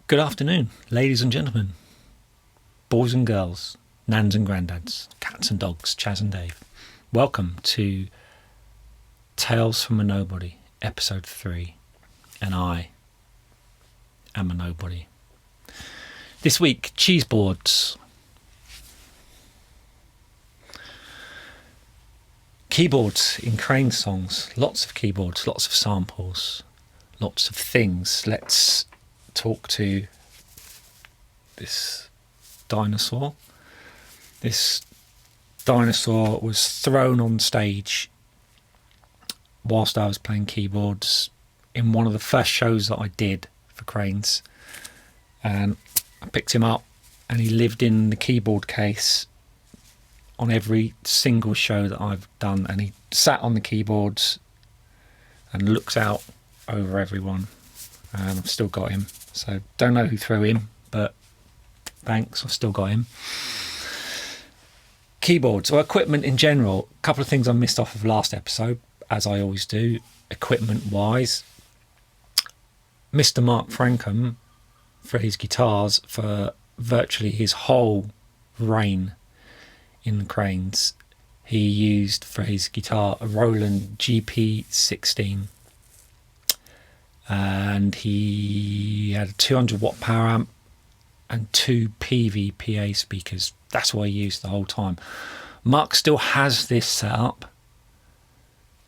Good afternoon, ladies and gentlemen, boys and girls, nans and granddads, cats and dogs, Chaz and Dave. Welcome to Tales from a Nobody, episode 3, and I am a nobody. This week, Cheeseboards. Keyboards in Crane songs, lots of keyboards, lots of samples, lots of things. Let's talk to this dinosaur. This dinosaur was thrown on stage whilst I was playing keyboards in one of the first shows that I did for Cranes, and I picked him up and he lived in the keyboard case on every single show that I've done, and he sat on the keyboards and looks out over everyone, and I've still got him. So don't know who threw him, but thanks, I've still got him. Keyboards, or equipment in general. A couple of things I missed off of last episode, as I always do, equipment-wise. Mr. Mark Frankham, for his guitars, for virtually his whole reign in the Cranes, he used for his guitar a Roland GP16. And he had a 200 watt power amp and 2 PVPA speakers. That's what he used the whole time. Mark still has this set up.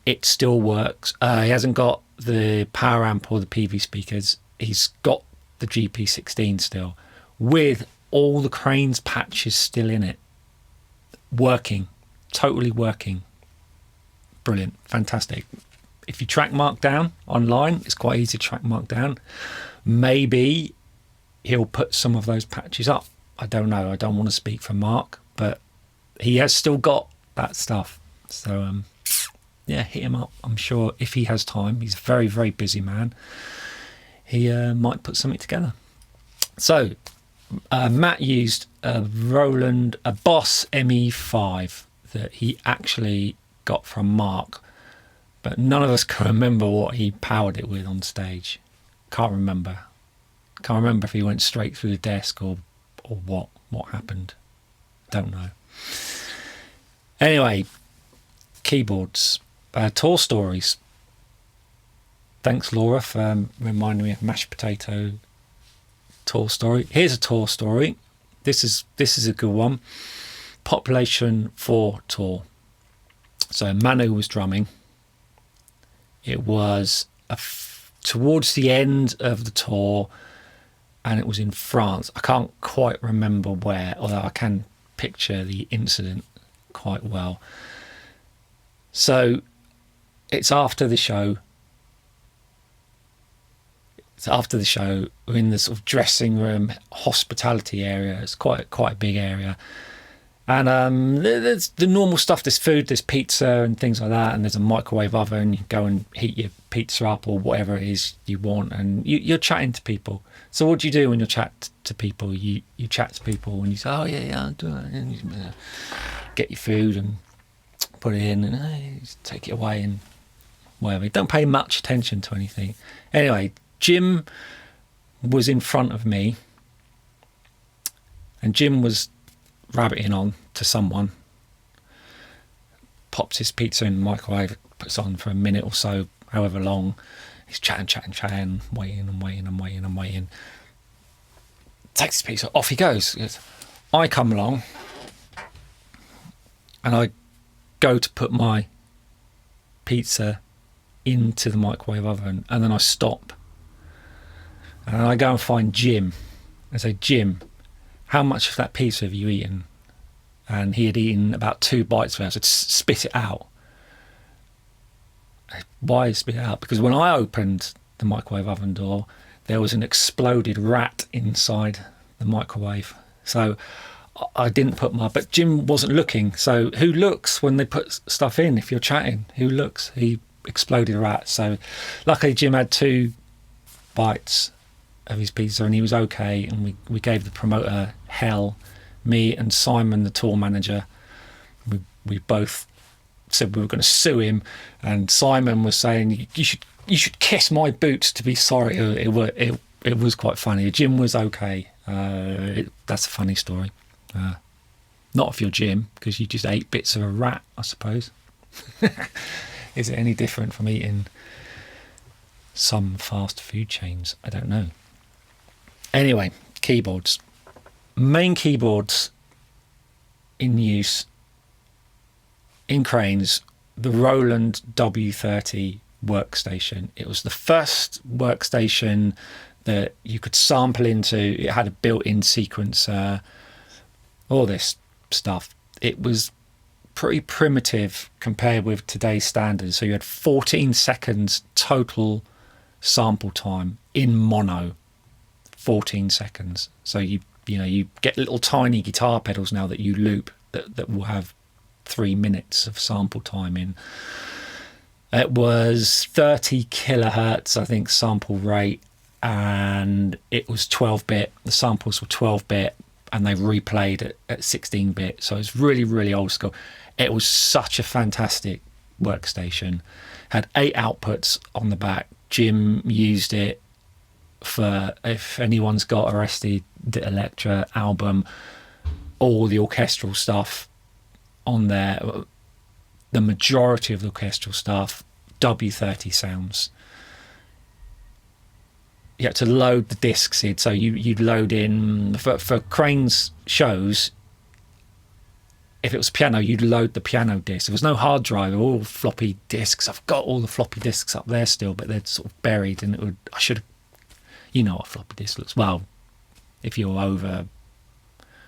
It still works. He hasn't got the power amp or the PV speakers. He's got the GP16 still, with all the Cranes patches still in it. Working. Totally working. Brilliant. Fantastic. If you track Mark down online, it's quite easy to track Mark down. Maybe he'll put some of those patches up. I don't know. I don't want to speak for Mark, but he has still got that stuff. So, yeah, hit him up. I'm sure if he has time, he's a very, very busy man, he might put something together. So, Matt used a Boss ME5 that he actually got from Mark, but none of us can remember what he powered it with on stage. Can't remember if he went straight through the desk or what happened. Don't know. Anyway, keyboards. Tour stories. Thanks, Laura, for reminding me of mashed potato tour story. Here's a tour story. This is a good one. Population 4 tour. So Manu was drumming. It was towards the end of the tour, and it was in France. I can't quite remember where, although I can picture the incident quite well. So it's after the show. We're in the sort of dressing room, hospitality area. It's quite a big area. And there's the normal stuff. There's food, there's pizza and things like that. And there's a microwave oven. You go and heat your pizza up or whatever it is you want. And you're chatting to people. So what do you do when you chat to people? You chat to people and you say, oh, yeah, I'll do it. And you get your food and put it in and take it away and whatever. You don't pay much attention to anything. Anyway, Jim was in front of me. And Jim was rabbiting on to someone, pops his pizza in the microwave, puts on for a minute or so, however long. He's chatting, waiting. Takes his pizza, off he goes. I come along and I go to put my pizza into the microwave oven, and then I stop and I go and find Jim and say, Jim, how much of that pizza have you eaten? And he had eaten about 2 bites of it. I said, spit it out. Why spit it out? Because when I opened the microwave oven door, there was an exploded rat inside the microwave. So I didn't put but Jim wasn't looking. So who looks when they put stuff in if you're chatting? Who looks? He exploded a rat. So luckily Jim had 2 bites of his pizza and he was okay, and we gave the promoter hell. Me and Simon, the tour manager, we both said we were going to sue him, and Simon was saying you should kiss my boots to be sorry. it was quite funny. Jim was okay. That's a funny story. Not if you're Jim, because you just ate bits of a rat, I suppose. Is it any different from eating some fast food chains? I don't know. Anyway, keyboards. Main keyboards in use in cranes, the Roland W30 workstation. It was the first workstation that you could sample into. It had a built-in sequencer, all this stuff. It was pretty primitive compared with today's standards. So you had 14 seconds total sample time in mono. 14 seconds. So you get little tiny guitar pedals now that you loop that will have 3 minutes of sample time in. It was 30 kilohertz, I think, sample rate, and it was 12-bit. The samples were 12-bit, and they replayed at 16-bit. So it's really, really old school. It was such a fantastic workstation. Had 8 outputs on the back. Jim used it for, if anyone's got a Rusty Electra album, all the orchestral stuff on there, the majority of the orchestral stuff, W30 sounds. You had to load the discs in, so you'd load in, for Crane's shows, if it was piano, you'd load the piano disc. There was no hard drive, all floppy discs. I've got all the floppy discs up there still, but they're sort of buried, and I should have, you know what a floppy disk looks. Well, if you're over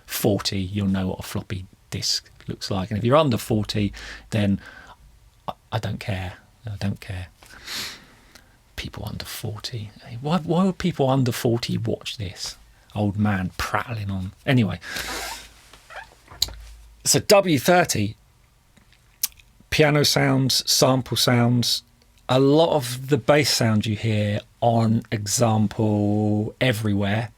40, you'll know what a floppy disk looks like. And if you're under 40, then I don't care. I don't care. People under 40. Why would people under 40 watch this? Old man prattling on. Anyway. So W30, piano sounds, sample sounds, a lot of the bass sound you hear on Example Everywhere,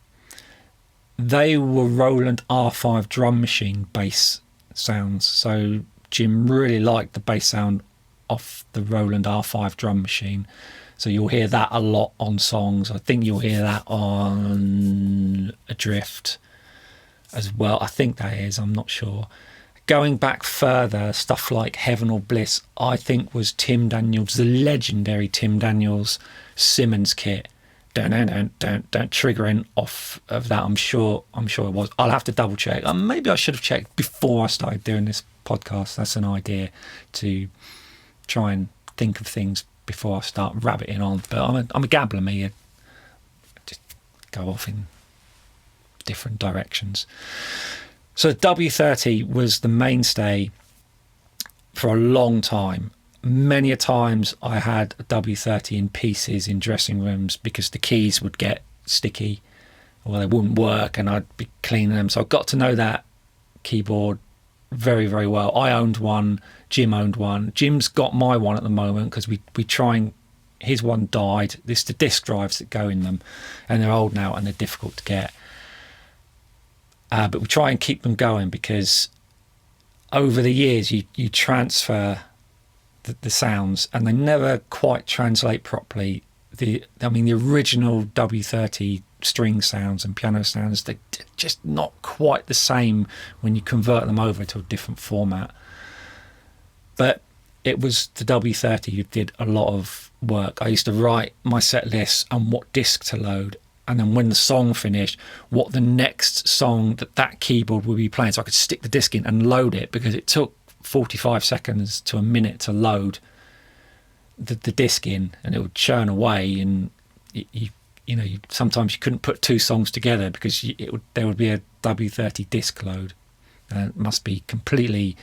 they were Roland R5 drum machine bass sounds. So Jim really liked the bass sound off the Roland R5 drum machine. So you'll hear that a lot on songs. I think you'll hear that on Adrift as well. I think that is, I'm not sure. Going back further, stuff like Heaven or Bliss, I think was Tim Daniels, the legendary Tim Daniels Simmons kit. Don't triggering off of that. I'm sure it was. I'll have to double check. Maybe I should have checked before I started doing this podcast. That's an idea, to try and think of things before I start rabbiting on. But I'm a gambler, me. I just go off in different directions. So W30 was the mainstay for a long time. Many a times I had a W30 in pieces in dressing rooms because the keys would get sticky or they wouldn't work, and I'd be cleaning them. So I got to know that keyboard very, very well. I owned one. Jim owned one. Jim's got my one at the moment because we try and, his one died. There's the disc drives that go in them, and they're old now and they're difficult to get. But we try and keep them going because over the years you transfer the sounds and they never quite translate properly. The original W30 string sounds and piano sounds, they're just not quite the same when you convert them over to a different format. But it was the W30 who did a lot of work. I used to write my set lists and what disc to load, and then when the song finished, what the next song that keyboard would be playing, so I could stick the disc in and load it, because it took 45 seconds to a minute to load the disc in, and it would churn away, and sometimes you couldn't put two songs together because there would be a W30 disc load. It must be completely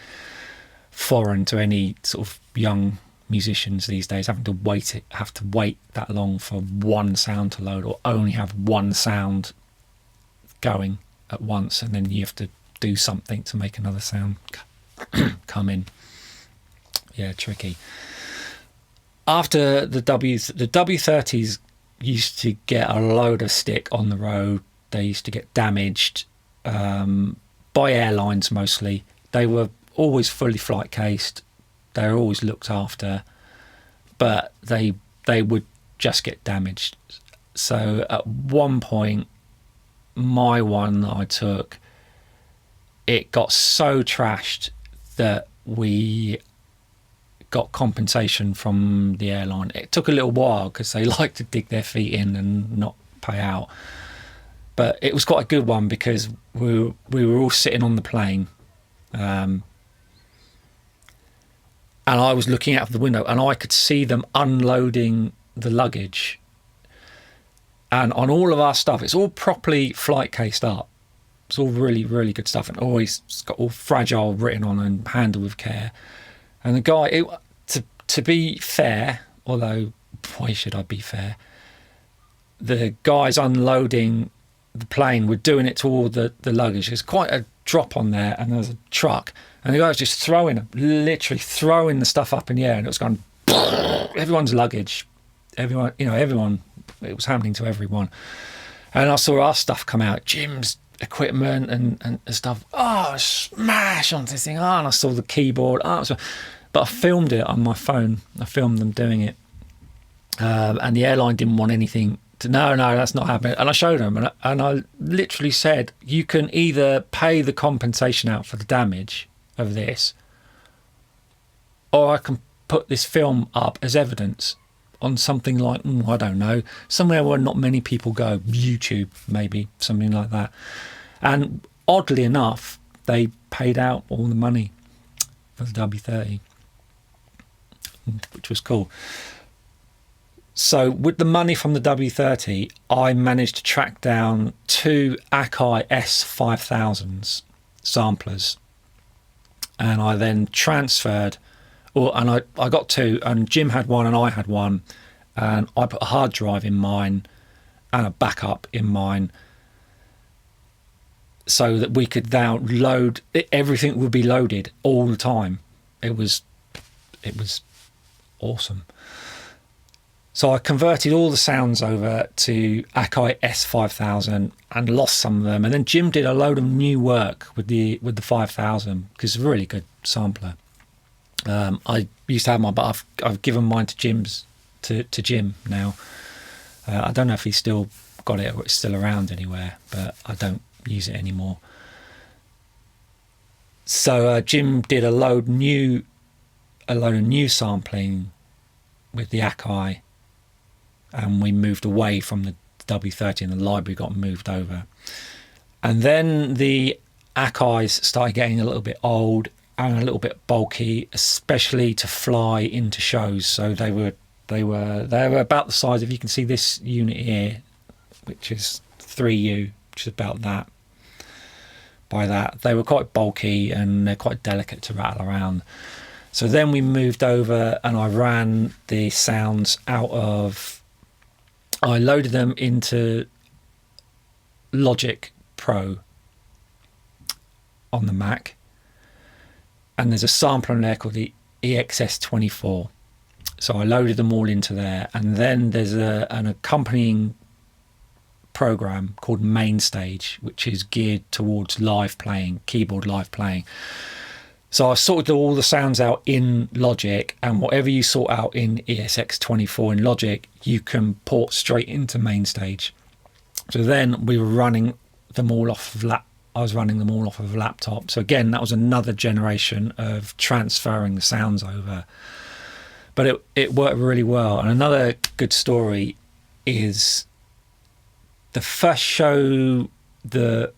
foreign to any sort of young musicians these days, have to wait that long for one sound to load, or only have one sound going at once, and then you have to do something to make another sound come in. Yeah, tricky. After the W30s used to get a load of stick on the road. They used to get damaged by airlines mostly. They were always fully flight cased. They were always looked after, but they would just get damaged. So at one point, my one that I took, it got so trashed that we got compensation from the airline. It took a little while because they like to dig their feet in and not pay out. But it was quite a good one because we were all sitting on the plane, and I was looking out of the window and I could see them unloading the luggage. And on all of our stuff, it's all properly flight cased up. It's all really, really good stuff, and always it's got all fragile written on and handled with care. And the guy, to be fair, although why should I be fair? The guys unloading the plane were doing it to all the luggage. There's quite a drop on there, and there was a truck, and the guy was just literally throwing the stuff up in the air, and it was going everyone's luggage, everyone. It was happening to everyone. And I saw our stuff come out, Jim's equipment and stuff. Oh, smash onto this thing. Oh, and I saw the keyboard. But I filmed it on my phone. I filmed them doing it, and the airline didn't want anything. No, that's not happening. And I showed them, and I literally said, you can either pay the compensation out for the damage of this, or I can put this film up as evidence on something like, I don't know, somewhere where not many people go, YouTube maybe, something like that. And oddly enough, they paid out all the money for the W30, which was cool. So with the money from the W30, I managed to track down 2 Akai S5000s samplers, and I then transferred, and I got 2, and Jim had 1 and I had 1, and I put a hard drive in mine and a backup in mine, so that we could now load everything. Would be loaded all the time. It was awesome. So I converted all the sounds over to Akai S5000 and lost some of them. And then Jim did a load of new work with the 5000 because it's a really good sampler. I used to have mine, but I've given mine to Jim now. I don't know if he's still got it or it's still around anywhere, but I don't use it anymore. So Jim did a load of new sampling with the Akai, and we moved away from the W30, and the library got moved over. And then the Akais started getting a little bit old and a little bit bulky, especially to fly into shows. So they were about the size, if you can see this unit here, which is 3U, which is about that. By that, they were quite bulky and they're quite delicate to rattle around. So then we moved over, and I ran the sounds I loaded them into Logic Pro on the Mac, and there's a sampler in there called the EXS24. So I loaded them all into there, and then there's an accompanying program called Mainstage, which is geared towards live playing, keyboard live playing. So I sorted all the sounds out in Logic, and whatever you sort out in ESX24 in Logic, you can port straight into Mainstage. So then we were running them all off of I was running them all off of a laptop. So again, that was another generation of transferring the sounds over. But it worked really well. And another good story is the first show that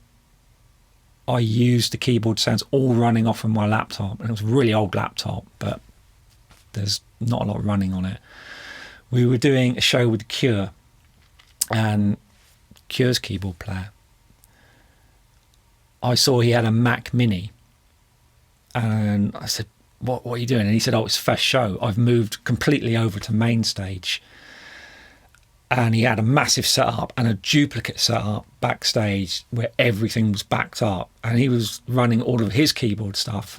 I used the keyboard sounds all running off of my laptop, and it was a really old laptop, but there's not a lot running on it. We were doing a show with Cure, and Cure's keyboard player, I saw he had a Mac Mini, and I said, what are you doing? And he said, it's first show, I've moved completely over to Mainstage. And he had a massive setup and a duplicate setup backstage where everything was backed up, and he was running all of his keyboard stuff.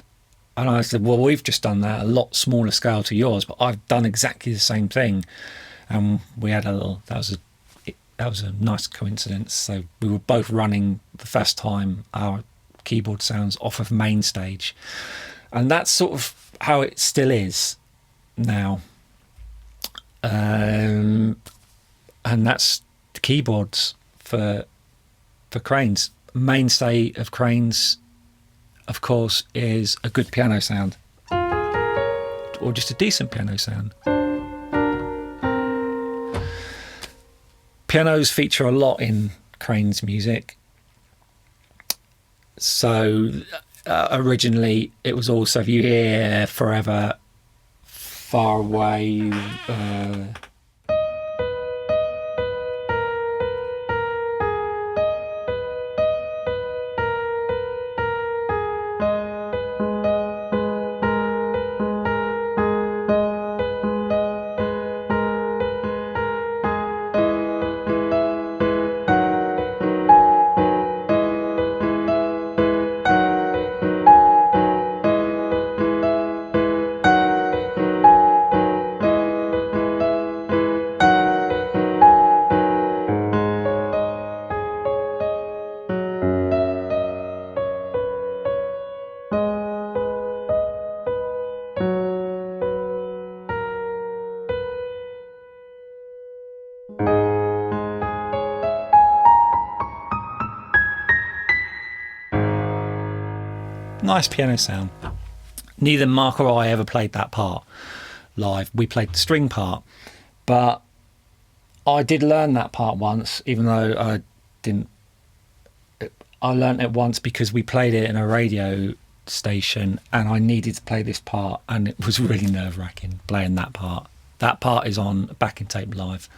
And I said, well, we've just done that a lot smaller scale to yours, but I've done exactly the same thing. And we had that was a nice coincidence. So we were both running the first time our keyboard sounds off of Mainstage, and that's sort of how it still is now. And that's keyboards for Cranes. Mainstay of Cranes, of course, is a good piano sound, or just a decent piano sound. Pianos feature a lot in Cranes music. So originally it was also, if you hear Forever, Far Away, nice piano sound. Neither Mark or I ever played that part live. We played the string part, but I did learn that part once, even though I didn't. I learned it once because we played it in a radio station and I needed to play this part, and it was really nerve-wracking playing that part. That part is on backing tape live,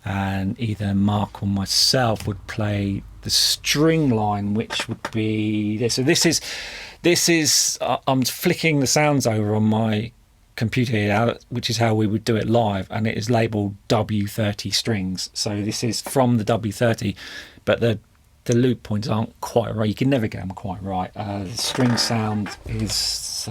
and either Mark or myself would play the string line, which would be this. So this is I'm flicking the sounds over on my computer here, which is how we would do it live, and it is labelled W30 strings. So this is from the W30, but the loop points aren't quite right. You can never get them quite right. The string sound is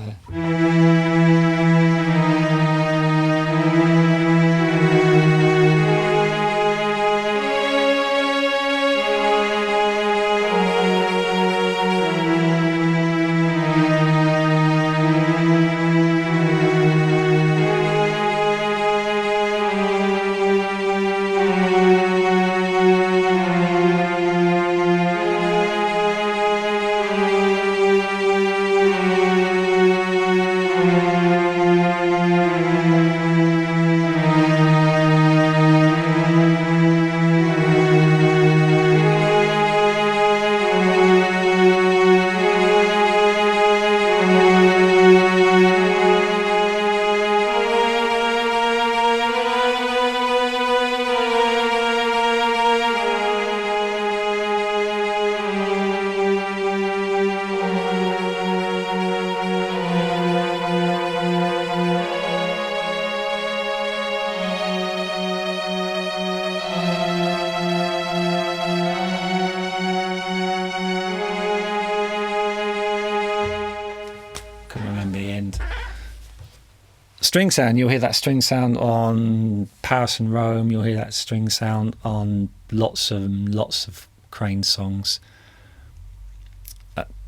string sound. You'll hear that string sound on Paris and Rome. You'll hear that string sound on lots of Crane songs.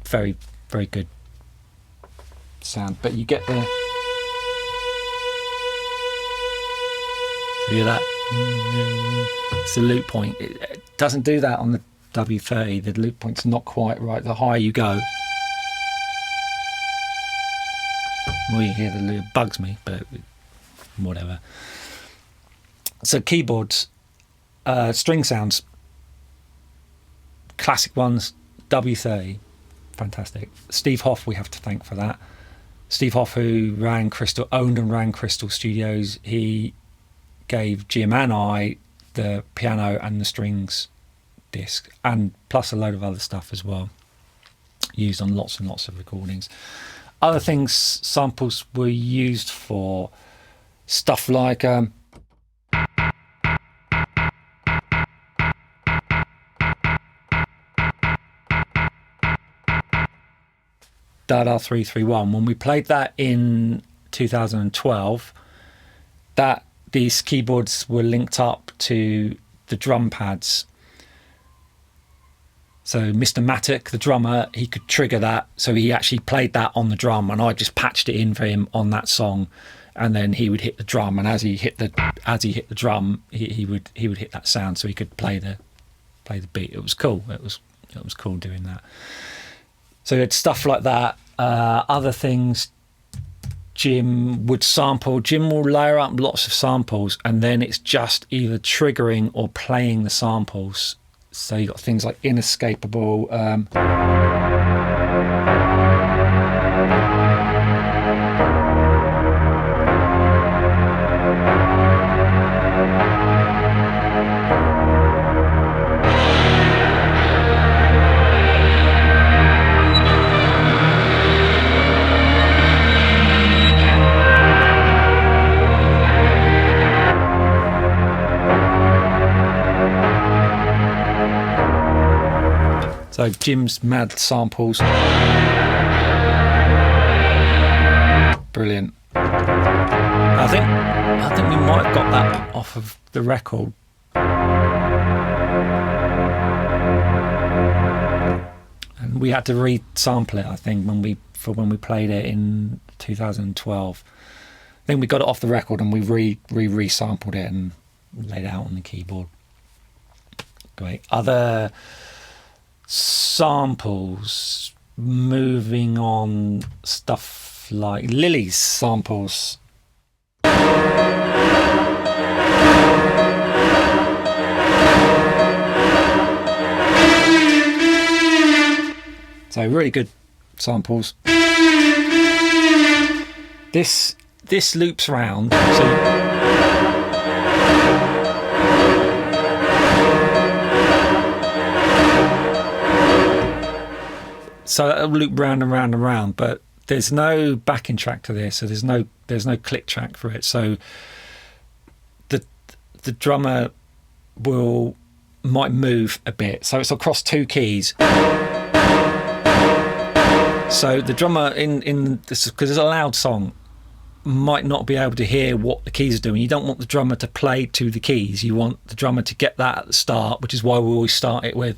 Very, very good sound. But you get the... So you hear that? It's the loop point. It doesn't do that on the W30. The loop point's not quite right. The higher you go, well, you hear the loop. Bugs me, but whatever. So keyboards, string sounds, classic ones, W30, fantastic. Steve Hoff we have to thank for that. Steve Hoff, who owned and ran Crystal Studios, he gave Jim and I the piano and the strings disc, and plus a load of other stuff as well, used on lots and lots of recordings. Other things samples were used for, stuff like Dada 331. When we played that in 2012, that these keyboards were linked up to the drum pads. So Mr. Matic, the drummer, he could trigger that. So he actually played that on the drum, and I just patched it in for him on that song. and then he would hit the drum, and as he hit the drum, he would hit that sound, so he could play the beat. It was cool. It was cool doing that. So it's stuff like that. Other things Jim would sample. Jim will layer up lots of samples, and then it's just either triggering or playing the samples. So you got things like Inescapable. So Jim's mad samples. Brilliant. I think we might have got that off of the record. And we had to re-sample it, I think, when we played it in 2012. I think we got it off the record and we re-sampled it and laid it out on the keyboard. Great. Other samples, moving on, stuff like Lily's samples. So really good samples. This loops around, so it'll loop round and round and round, but there's no backing track to this, so there's no click track for it. So the drummer might move a bit, so it's across two keys. So the drummer in this, because it's a loud song, might not be able to hear what the keys are doing. You don't want the drummer to play to the keys. You want the drummer to get that at the start, which is why we always start it with.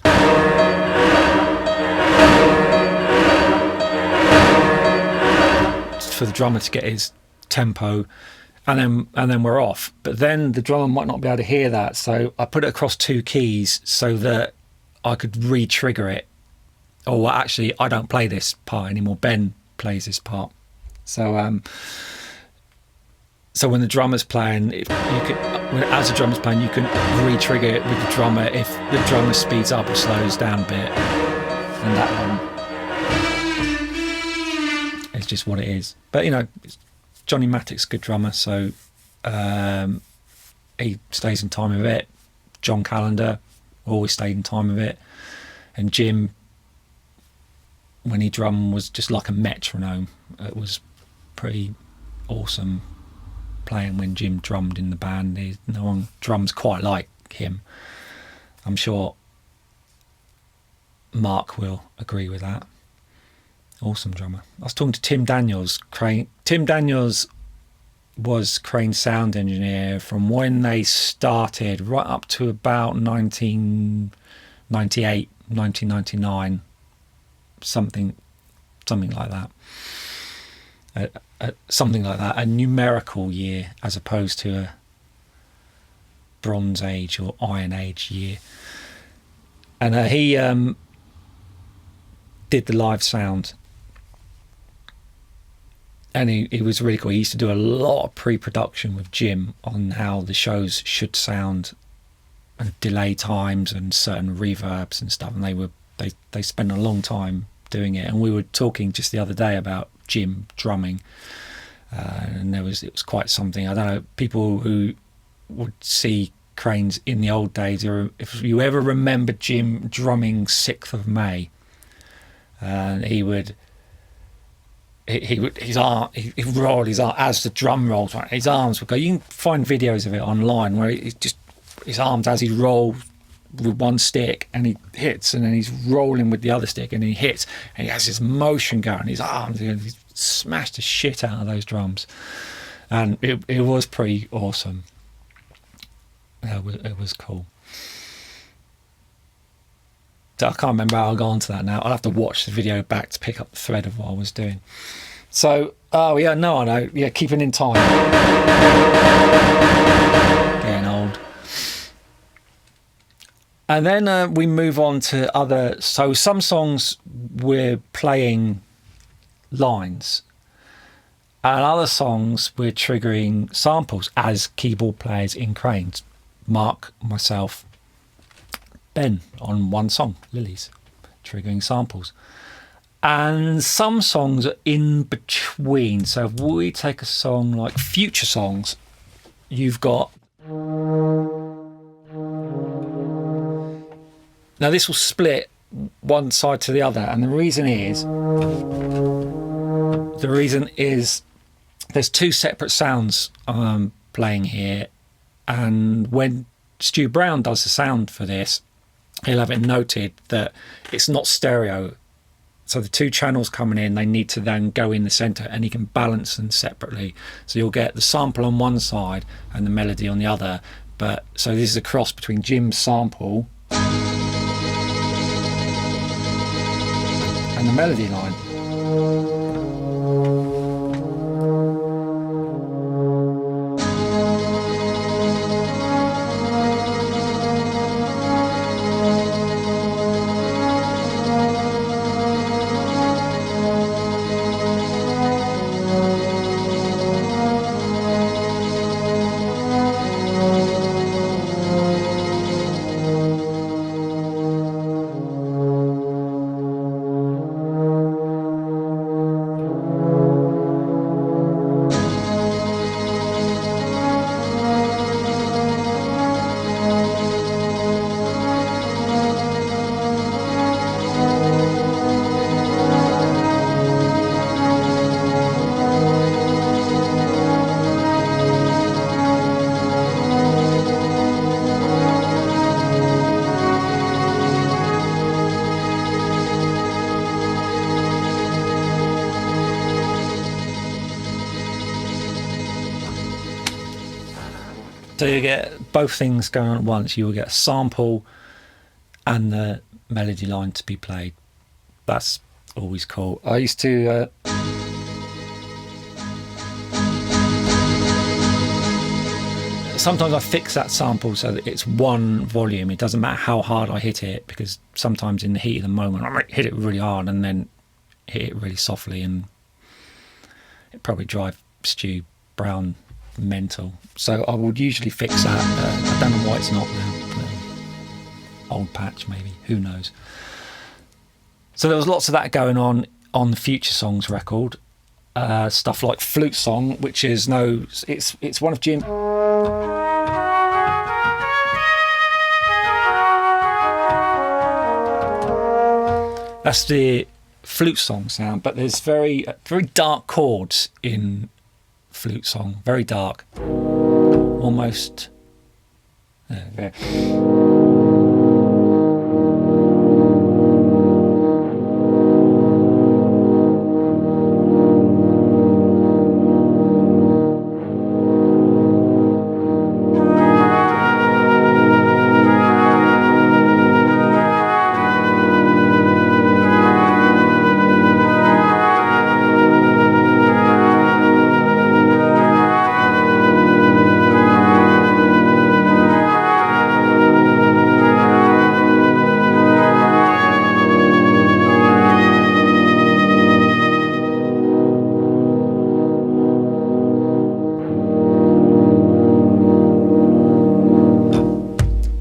For the drummer to get his tempo, and then we're off. But then the drummer might not be able to hear that, so I put it across two keys so that I could re-trigger it. Or well, actually, I don't play this part anymore. Ben plays this part. So when the drummer's playing, as the drummer's playing, you can re-trigger it with the drummer if the drummer speeds up or slows down a bit. And that one, it's just what it is. But Johnny Mattick's a good drummer, so he stays in time with it. John Callender always stayed in time with it, and Jim, when he drummed, was just like a metronome. It was pretty awesome playing when Jim drummed in the band. No one drums quite like him. I'm sure Mark will agree with that. Awesome drummer. I was talking to Tim Daniels. Tim Daniels was Crane's sound engineer from when they started right up to about 1998, 1999. Something like that. Something like that. A numerical year as opposed to a Bronze Age or Iron Age year. And he did the live sound. And he was really cool. He used to do a lot of pre-production with Jim on how the shows should sound, and delay times and certain reverbs and stuff. And they spent a long time doing it. And we were talking just the other day about Jim drumming, and it was quite something. I don't know, people who would see Cranes in the old days, or if you ever remember Jim drumming 6th of May, and he would roll his arm as the drum rolls, right? His arms would go. You can find videos of it online where his arms as he rolls with one stick and he hits, and then he's rolling with the other stick and he hits, and he has this motion going. His arms, he smashed the shit out of those drums, and it was pretty awesome. It was cool. So I can't remember how I got onto that now. I'll have to watch the video back to pick up the thread of what I was doing. So, oh yeah, no, I know. Yeah, keeping in time. Getting old. And then we move on to other. So some songs we're playing lines, and other songs we're triggering samples as keyboard players in Cranes. Mark, myself, Ben on one song, Lilies, triggering samples. And some songs are in between. So if we take a song like Future Songs, you've got... Now this will split one side to the other, and the reason is there's two separate sounds playing here, and when Stu Brown does the sound for this, he'll have it noted that it's not stereo. So the two channels coming in, they need to then go in the center, and he can balance them separately. So you'll get the sample on one side and the melody on the other. But so this is a cross between Jim's sample and the melody line. So you get both things going on at once. You will get a sample and the melody line to be played. That's always cool. I used to sometimes I fix that sample so that it's one volume. It doesn't matter how hard I hit it, because sometimes in the heat of the moment I might hit it really hard and then hit it really softly, and it probably drive Stu Brown mental. So I would usually fix that. I don't know why it's not now. Old patch maybe, who knows. So there was lots of that going on the Future Songs record. Stuff like Flute Song, which is it's one of Jim. That's the Flute Song sound, but there's very dark chords in Flute Song, very dark, almost. There.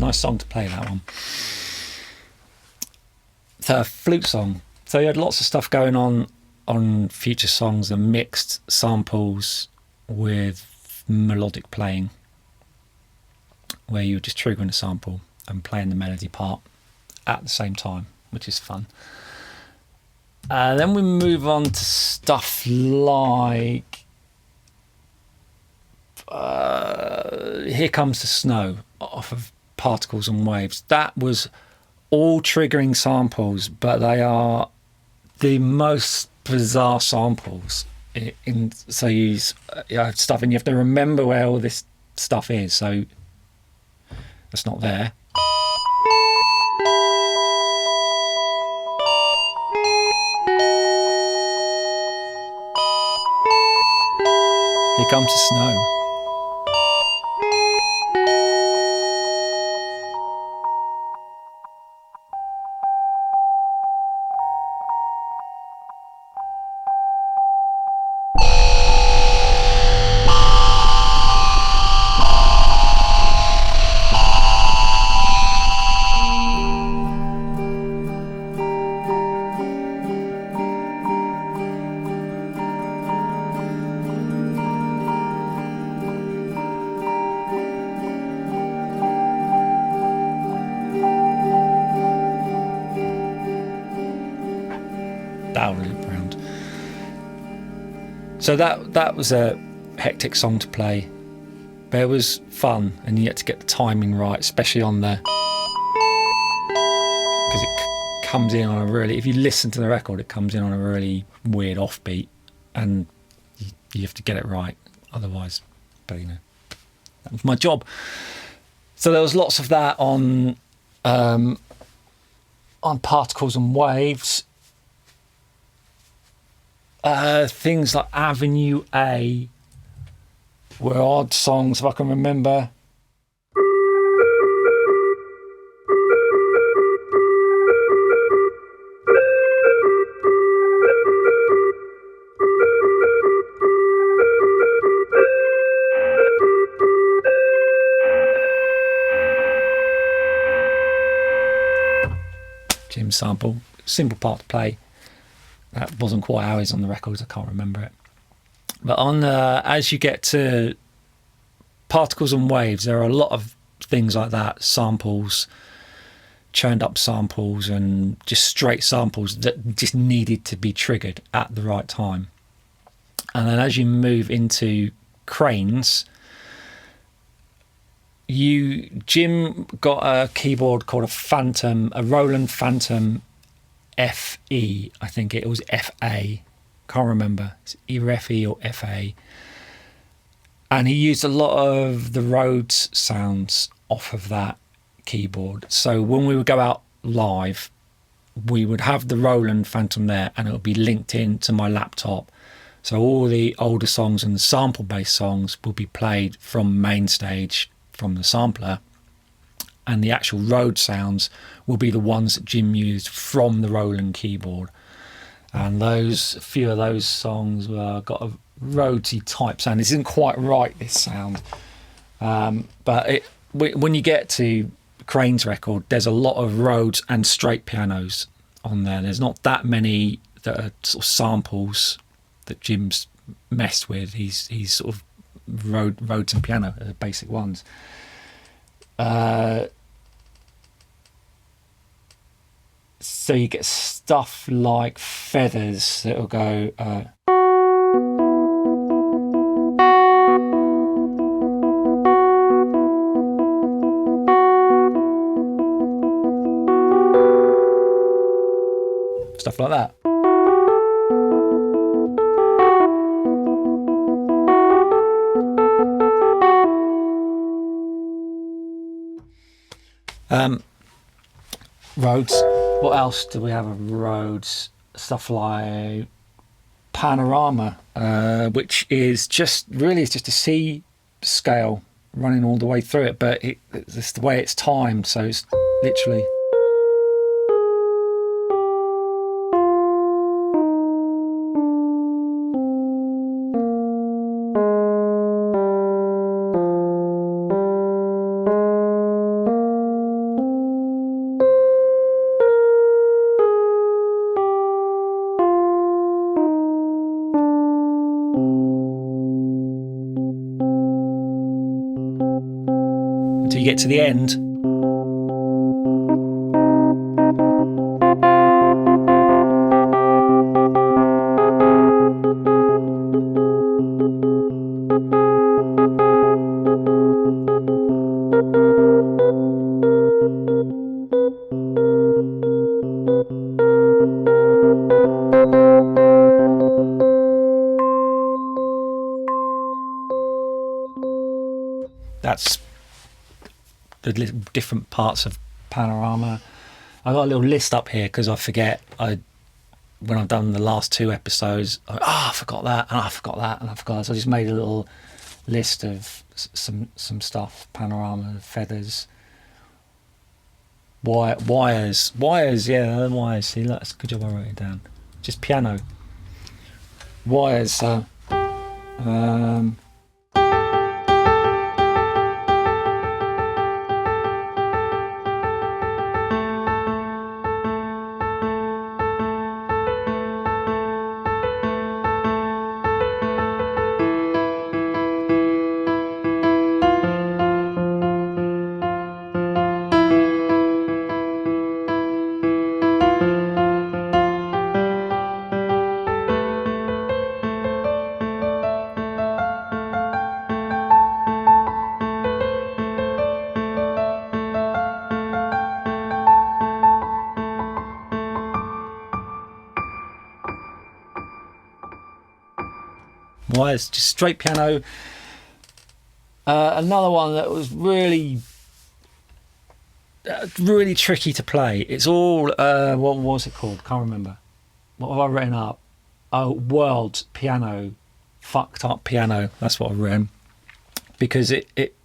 Nice song to play, that one. So, Flute Song. So you had lots of stuff going on Future Songs, and mixed samples with melodic playing, where you're just triggering a sample and playing the melody part at the same time, which is fun. Then we move on to stuff like Here Comes the Snow off of Particles and Waves. That was all triggering samples, but they are the most bizarre samples. So you use stuff, and you have to remember where all this stuff is. So that's not there. Here Comes the Snow. That'll loop round. So that was a hectic song to play, but it was fun, and you had to get the timing right, especially on the, because it comes in on a really, if you listen to the record, it comes in on a really weird offbeat, and you have to get it right, otherwise, but you know, that was my job. So there was lots of that on Particles and Waves. Things like Avenue A were odd songs, if I can remember. Jim's sample, simple part to play. That wasn't quite how it is on the records, I can't remember it. But on as you get to Particles and Waves, there are a lot of things like that, samples, churned up samples, and just straight samples that just needed to be triggered at the right time. And then as you move into Cranes, Jim got a keyboard called a Roland Phantom FE, I think it was FA, can't remember, it's either FE or FA, and he used a lot of the Rhodes sounds off of that keyboard. So when we would go out live, we would have the Roland Phantom there, and it would be linked in to my laptop, so all the older songs and the sample based songs will be played from main stage from the sampler, and the actual Rhodes sounds will be the ones that Jim used from the Roland keyboard. And a few of those songs got a Rhodesy type sound. This isn't quite right, this sound, but when you get to Crane's record, there's a lot of Rhodes and straight pianos on there. There's not that many that are sort of samples that Jim's messed with. He's sort of Rhodes and piano are the basic ones. So you get stuff like Feathers that'll go stuff like that. Rhodes. What else do we have of Rhodes? Stuff like Panorama, which is just a C scale running all the way through it, but it's the way it's timed, so it's literally. Until you get to the end. That's the different parts of Panorama. I got a little list up here because I forget. I when I've done the last 2 episodes, I forgot that, and I forgot that, and I forgot that. So I just made a little list of some stuff: panorama, feathers, wires. Yeah, wires. See, that's a good job I wrote it down. Just piano, wires. Wires, just straight piano. Another one that was really tricky to play. It's all what was it called? Can't remember. What have I written up? Oh, world piano, fucked up piano. That's what I've written. Because it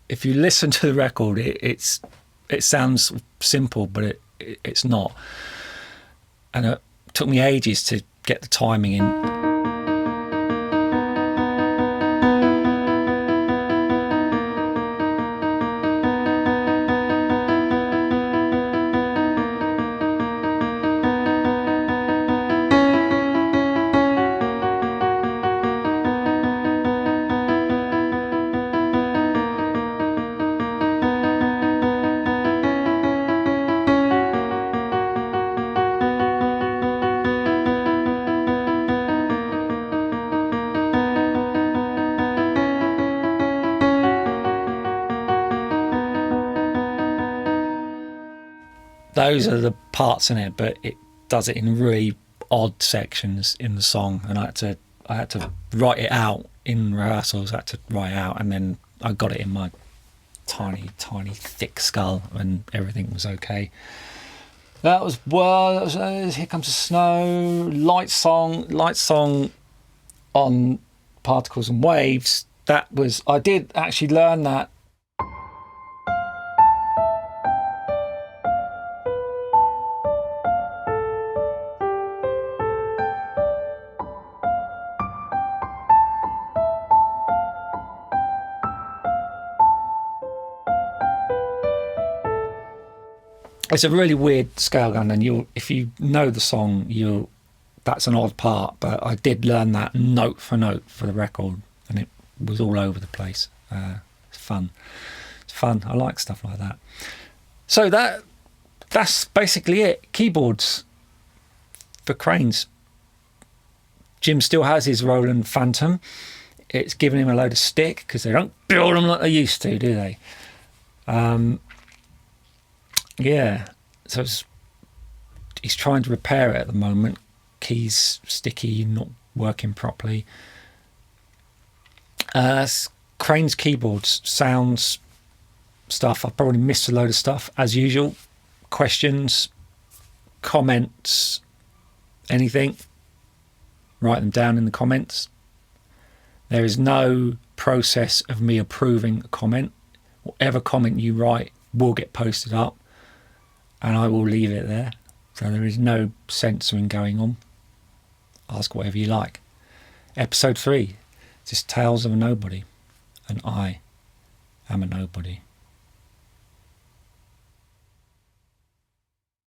if you listen to the record, it sounds simple, but it's not. And it took me ages to get the timing in. Those are the parts in it, but it does it in really odd sections in the song, and I had to write it out in rehearsals. I had to write it out, and then I got it in my tiny thick skull, and everything was okay. That was Here Comes the Snow, light song on Particles and Waves. I did actually learn that. It's a really weird scale gun, and if you know the song, that's an odd part. But I did learn that note for note for the record, and it was all over the place. It's fun. It's fun. I like stuff like that. So that's basically it. Keyboards for Cranes. Jim still has his Roland Phantom. It's given him a load of stick because they don't build them like they used to, do they? Yeah, so he's trying to repair it at the moment. Keys sticky, not working properly. Crane's keyboards, sounds, stuff. I've probably missed a load of stuff as usual. Questions, comments, anything, write them down in the comments. There is no process of me approving a comment. Whatever comment you write will get posted up, and I will leave it there. So there is no censoring going on. Ask whatever you like. Episode 3, just Tales of a Nobody, and I am a nobody.